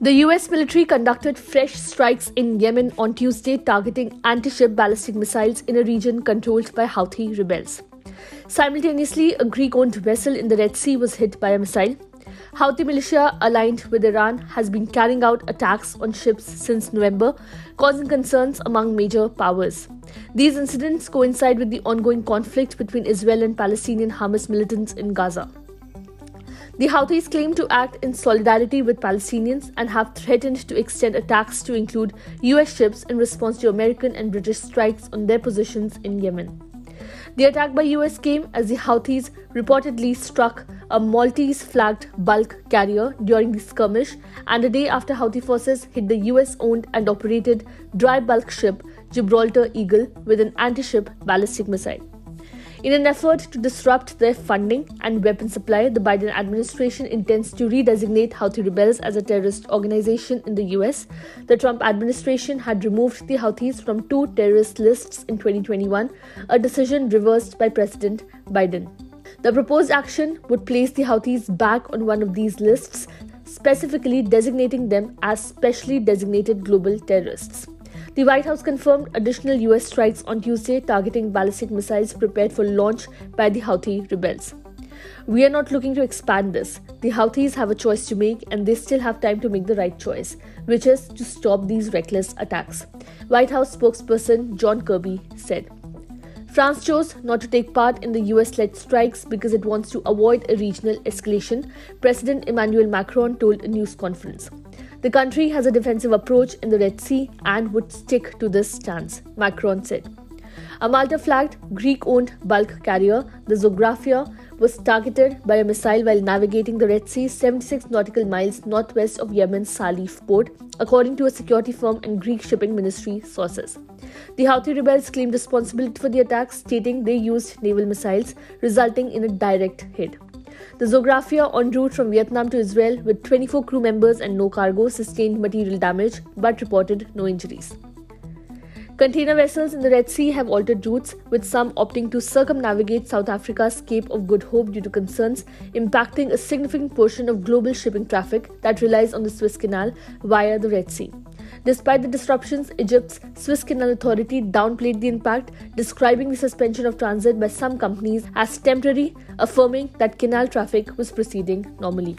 The US military conducted fresh strikes in Yemen on Tuesday, targeting anti-ship ballistic missiles in a region controlled by Houthi rebels. Simultaneously, a Greek-owned vessel in the Red Sea was hit by a missile. Houthi militia aligned with Iran has been carrying out attacks on ships since November, causing concerns among major powers. These incidents coincide with the ongoing conflict between Israel and Palestinian Hamas militants in Gaza. The Houthis claim to act in solidarity with Palestinians and have threatened to extend attacks to include US ships in response to American and British strikes on their positions in Yemen. The attack by US came as the Houthis reportedly struck a Maltese-flagged bulk carrier during the skirmish, and a day after Houthi forces hit the US-owned and operated dry bulk ship Gibraltar Eagle with an anti-ship ballistic missile. In an effort to disrupt their funding and weapon supply, the Biden administration intends to redesignate Houthi rebels as a terrorist organization in the US. The Trump administration had removed the Houthis from 2 terrorist lists in 2021, a decision reversed by President Biden. The proposed action would place the Houthis back on one of these lists, specifically designating them as specially designated global terrorists. The White House confirmed additional US strikes on Tuesday targeting ballistic missiles prepared for launch by the Houthi rebels. "We are not looking to expand this. The Houthis have a choice to make, and they still have time to make the right choice, which is to stop these reckless attacks," White House spokesperson John Kirby said. France chose not to take part in the US-led strikes because it wants to avoid a regional escalation, President Emmanuel Macron told a news conference. The country has a defensive approach in the Red Sea and would stick to this stance, Macron said. A Malta-flagged, Greek-owned bulk carrier, the Zografia, was targeted by a missile while navigating the Red Sea 76 nautical miles northwest of Yemen's Salif port, according to a security firm and Greek shipping ministry sources. The Houthi rebels claimed responsibility for the attack, stating they used naval missiles, resulting in a direct hit. The Zografia, en route from Vietnam to Israel with 24 crew members and no cargo, sustained material damage but reported no injuries. Container vessels in the Red Sea have altered routes, with some opting to circumnavigate South Africa's Cape of Good Hope due to concerns impacting a significant portion of global shipping traffic that relies on the Suez Canal via the Red Sea. Despite the disruptions, Egypt's Suez Canal Authority downplayed the impact, describing the suspension of transit by some companies as temporary, affirming that canal traffic was proceeding normally.